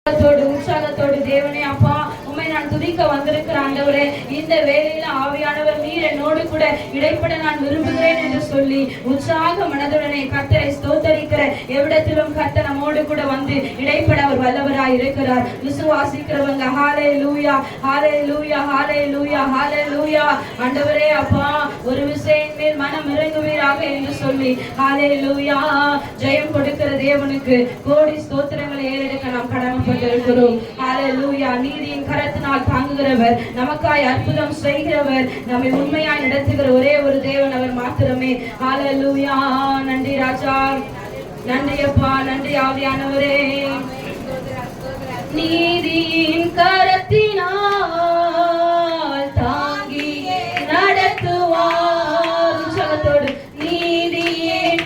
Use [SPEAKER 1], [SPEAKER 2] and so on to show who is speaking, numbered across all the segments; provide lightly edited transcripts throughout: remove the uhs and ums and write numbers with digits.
[SPEAKER 1] உற்சாகத்தோடு தேவனே அப்பா உம்மை நான் துதிக்க வந்திருக்கிற ஆண்டவரே, இந்த வேளையில ஆவியானவர் நீர் என்னோடு கூட இடைப்பட நான் விரும்புகிறேன் என்று சொல்லி உற்சாக மனதுடனே கர்த்தரை ஸ்தோத்தரிக்கிற எவ்விடத்திலும் கர்த்தர் நம்மோடு கூட வந்து இடைப்பட அவர் வல்லவராய் இருக்கிறார். விசுவாசிக்கிறவங்க ஹalleluya ஹalleluya ஹalleluya ஹalleluya. ஆண்டவரே அப்பா ஒரு விஷயம் மேல் மனம் இறங்குவீராக என்று சொல்லி ஹalleluya. ஜெயம் கொடுக்கிற தேவனுக்கு கோடி ஸ்தோத்திரங்களை ஏறெடுக்க நாம் கடமைப்பட்டிருக்கிறோம். ஹalleluya. நீதியின் கரத்தினால் தாங்குகிறவர், நமக்காய் அற்புதம் செய்கிறவர், நம்மை உண்மையாய் நடத்துகிற ஒரே ஒரு தேவன் அவர் மாத்திரமே. ஹalleluya. நன்றி ராஜா, நன்றி அப்பா, நன்றி ஆவியானவரே. நீதியின் கரத்தினால் தாங்கி நடத்துவார். உற்சாகத்தோடு நீதியின்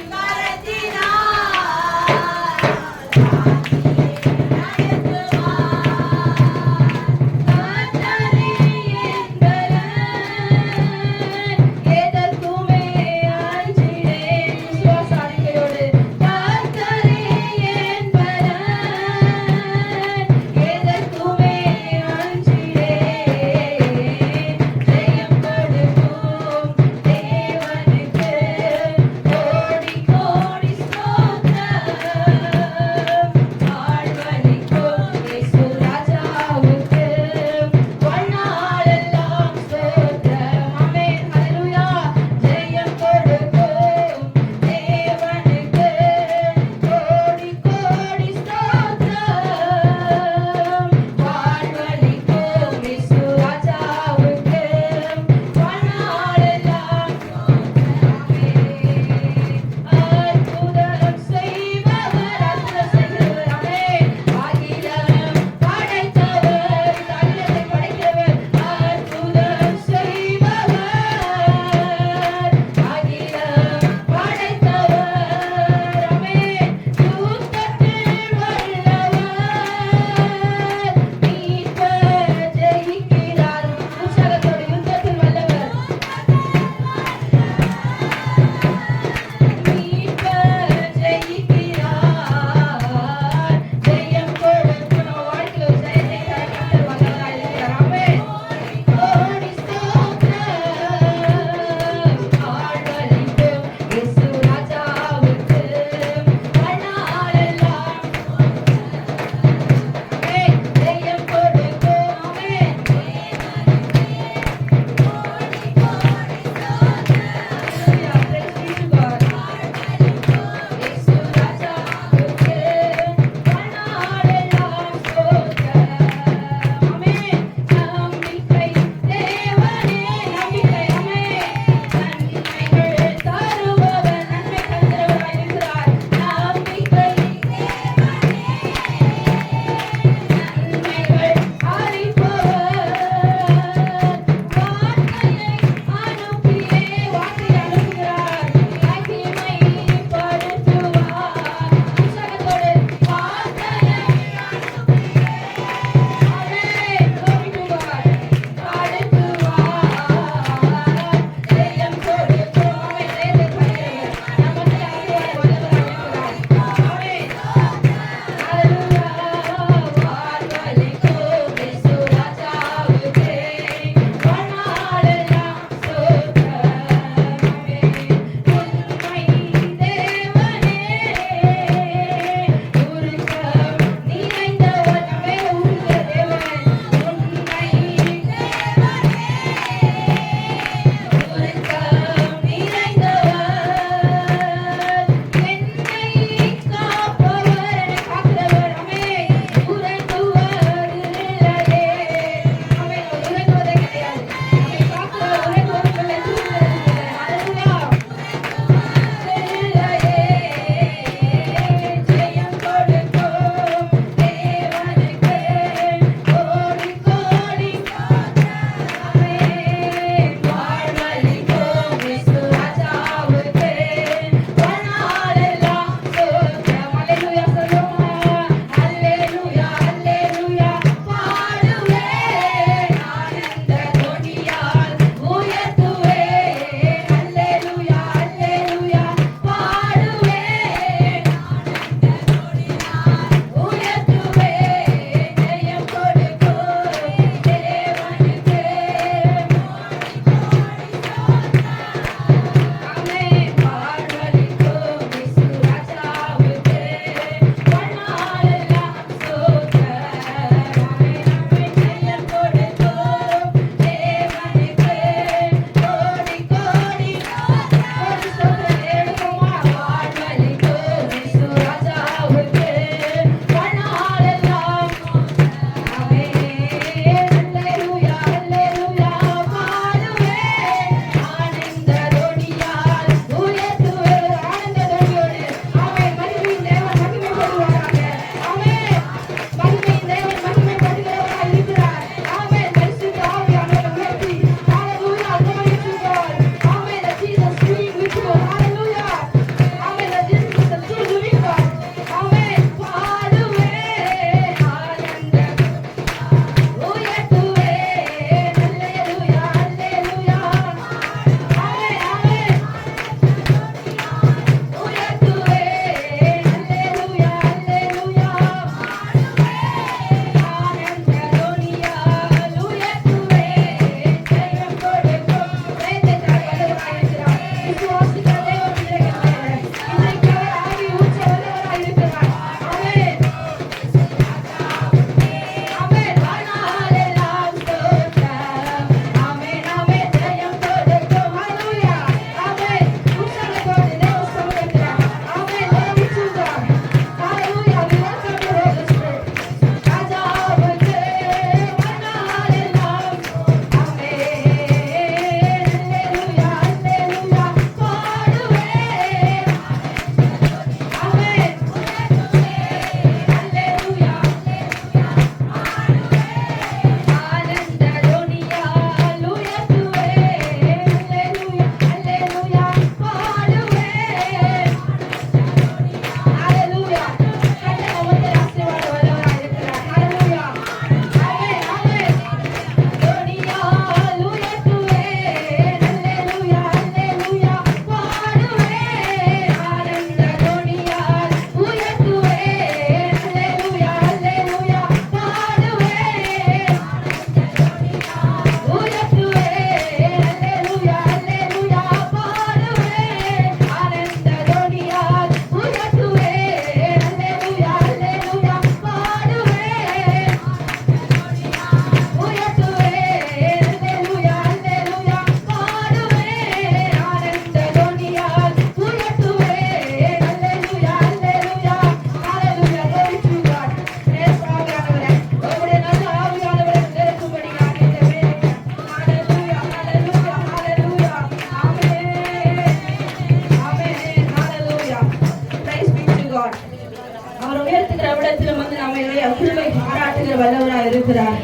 [SPEAKER 1] இடத்திலும் வந்து நம்முடைய கிருபை பாராட்டுகிற வல்லவராய் இருக்கிறார்.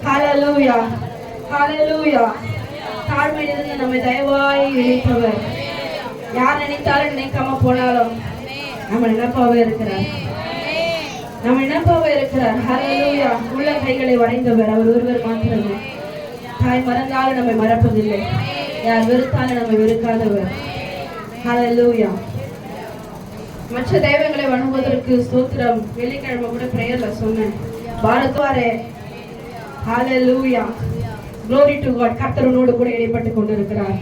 [SPEAKER 1] ஹalleluya, ஹalleluya. தாழ்மையிலிருந்து நம்மை தயவாய் இணைப்பவர். யார் நினைத்தாலும் நினைக்காம போனாலும் நம்ம நினைப்பாவே இருக்கிறார். நம்ம நினைப்பாவே இருக்கிறார். ஹalleluya. உள்ள கைகளை வரைந்தவர் அவர் ஒருவர் மாத்திரமே. தாய் மறந்தாலும் நம்மை மறப்பதில்லை. யார் வெறுத்தாலும் நம்மை வெறுக்காதவர். ஹalleluya. மற்ற தெய்வங்களை வணங்குவதற்கு ஸ்தோத்திரம். வெள்ளிக்கிழமை கூட பிரேயர்ல சொன்னேன். பாரத்வாரே ஹalleluya. glory to God. கர்த்தரோடு கூட இடைப்பட்டு கொண்டிருக்கிறார்.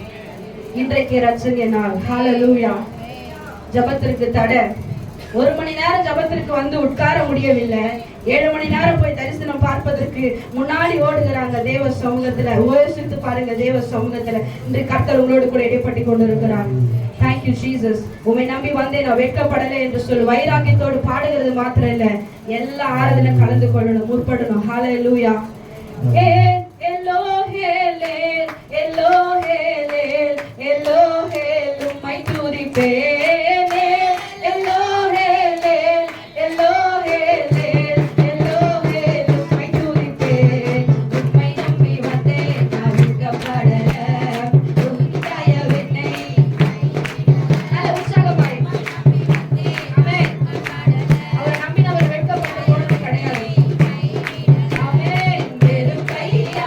[SPEAKER 1] இன்றைக்கு ரட்சணிய நாள். ஹalleluya. ஜெபத்திற்கு தடை. 1 மணி நேரம் ஜெபத்திற்கு வந்து உட்கார முடியவில்லை. 7 மணி நேரம் போய் தரிசனம் பார்ப்பதற்கு முன்னாடி ஓடுகிறாங்க தேவ சமூகத்துல. யோசித்து பாருங்க, தேவ சமூகத்துல இன்று கர்த்தர் உங்களோடு கூட இடைப்பட்டு கொண்டிருக்கிறார். Thank you Jesus. உம்மை நம்பி வந்தேன், நான் வெட்கப்படலை என்று சொல்லி வைராக்கியத்தோடு பாடுகிறது மாத்திரம் இல்ல, எல்லா ஆராதனையிலும் கலந்து கொள்ளணும், முற்படணும். ஹalleluya. எல்லோஹேலே எல்லோஹேலே எல்லோஹேல் உம்மை துதிப்பேனே. எல்லோஹேலே எல்லோஹேலே எல்லோஹேல் உம்மை துதிப்பேன். உம்மை நம்பி வந்தேன், நான் வெட்கப்படல, உம் தயவினை நல்ல உற்சாகமாய். ஆமென். அவரை நம்பினவர் வெட்கப்பட்டு போனது கிடையாது. ஆமென். வெறும் கையா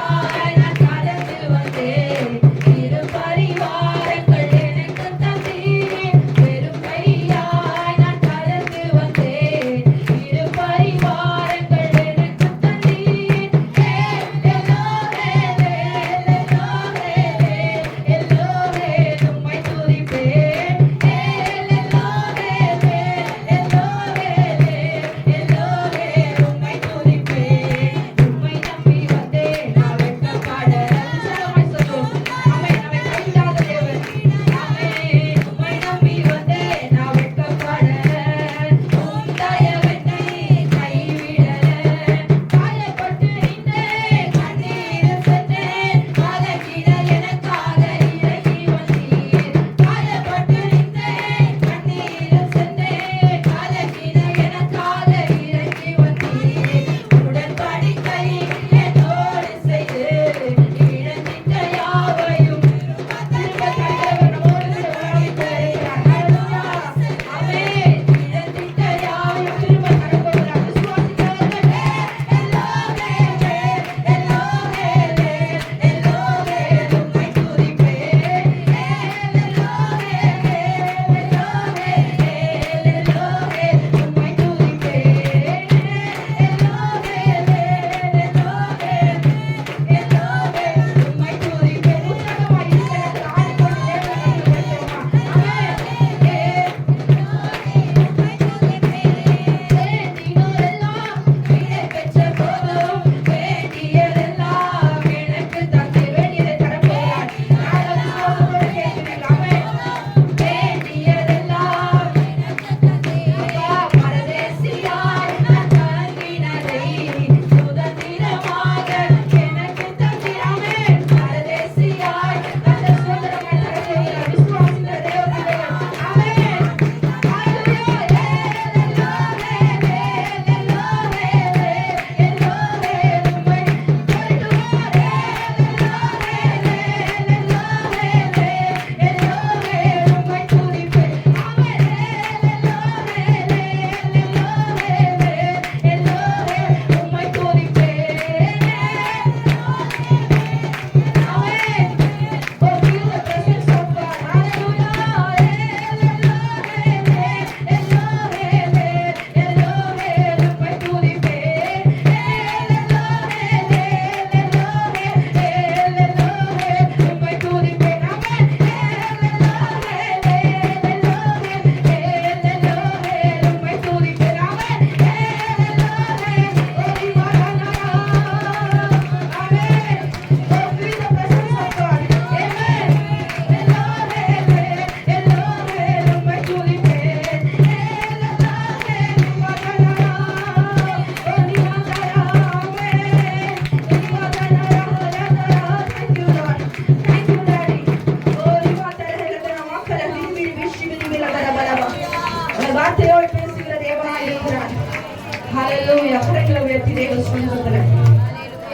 [SPEAKER 1] ஹalleluya. கரங்களை உயர்த்தி தேவ சமூகத்துல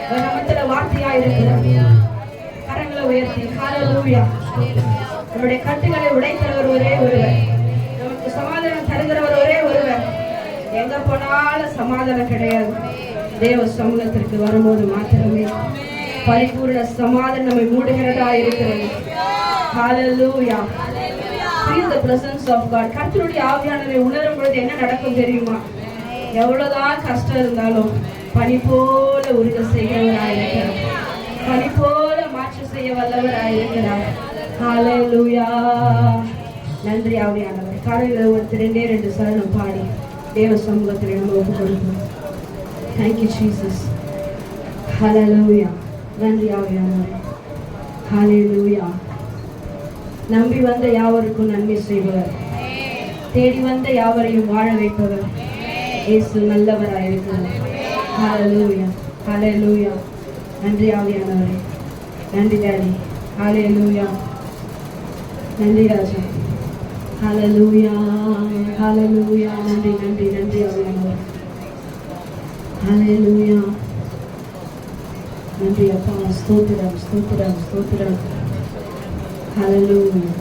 [SPEAKER 1] நமத்துல வார்த்தையா இருக்கிறார். கரங்களை உயர்த்தி ஹalleluya. நம்முடைய கட்டுகளை உடைக்கிறவர் ஒரே ஒருவர், நமக்கு சமாதானம் தருகிறவர் ஒரே ஒருவர். எங்க போனாலும் சமாதானம் கிடையாது. தேவ சமூகத்திற்கு வரும்போது மாத்திரமே பரிபூர்ண சமாதானம் நம்மை மூடுகிறதா இருக்கிறது. ஹalleluya. Feel the presence of God. கர்த்தருடைய ஆவியானவரை உணரும் பொழுது என்ன நடக்கும் தெரியுமா? எவ்வளவுதான் கஷ்டம் இருந்தாலும் பனி போல உருக செய்கிறவராயிருக்கிறார், பனி போல மாற்ற செய்ய வல்லவராயிருக்கிறார். ஹalleluya. நன்றி ஆவியானவர். காலையில் ஒரு ரெண்டு சரணம் பாடி தேவ சமூகத்தில் நம்ம ஒப்பு கொடுப்போம். Thank you Jesus. Hallelujah. நன்றி ஆவியானவரே. Hallelujah. நம்பி வந்த யாவருக்கும் நன்மை செய்பவர், தேடி வந்த யாவரையும் வாழ வைப்பவர் இயேசு நல்லவராயிருக்கிறார். Hallelujah. Hallelujah. நன்றி ஆவியானவரே. நன்றி டாடி. Hallelujah. நன்றி ராஜா. Hallelujah. Hallelujah. நன்றி நன்றி நன்றி ஆவியானவரே. Hallelujah. நன்றி அப்பா. ஸ்தோத்திரம் ஸ்தோத்திரம் ஸ்தோத்திரம். Hallelujah.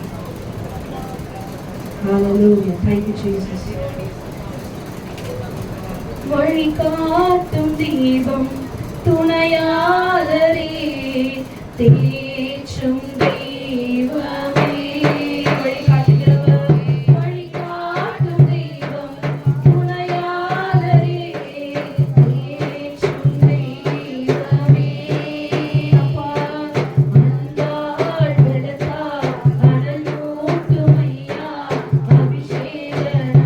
[SPEAKER 1] Hallelujah. Thank you Jesus. வழி காட்டும் தீபம் துணையாளரே, தேற்றும் தெய்வமே. வழி காட்டுகிறவர், வழி காட்டும் தெய்வம் துணையாளரே, தேற்றும் தெய்வமே. அப்பா அந்தாள் வெள்ளத்தா அனல் மூட்டும் ஐயா அபிஷேகநாதரே.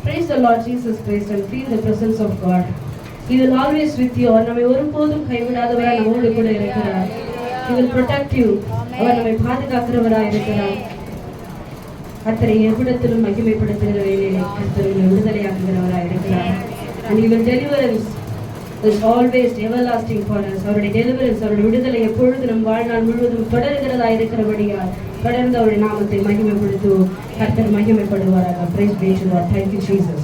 [SPEAKER 1] Praise the Lord Jesus Christ and feel the presence of God. He will always with you. நம்மை ஒருபோதும் கைவிடாதவராய் நம்மோடு கூட இருக்கிறார். He will protect you. அவர் நம்மை பாதுகாக்கிறவராய் இருக்கிறார். கர்த்தரை எவ்விடத்திலும் மகிமைப்படுத்துகிற வேளையிலே கர்த்தர் உங்களை விடுதலையாக்குகிறவராய் இருக்கிறார். And He will deliverance is always everlasting for us. அவருடைய deliverance, அவருடைய விடுதலை எப்பொழுது நம் வாழ்நாள் முழுவதும் தொடர்கிறதாய் இருக்கிறபடியால் தொடர்ந்து அவருடைய நாமத்தை மகிமைப்படுத்துவோம். கர்த்தர் மகிமைப்படுவாராக. Praise be to God. Thank you Jesus.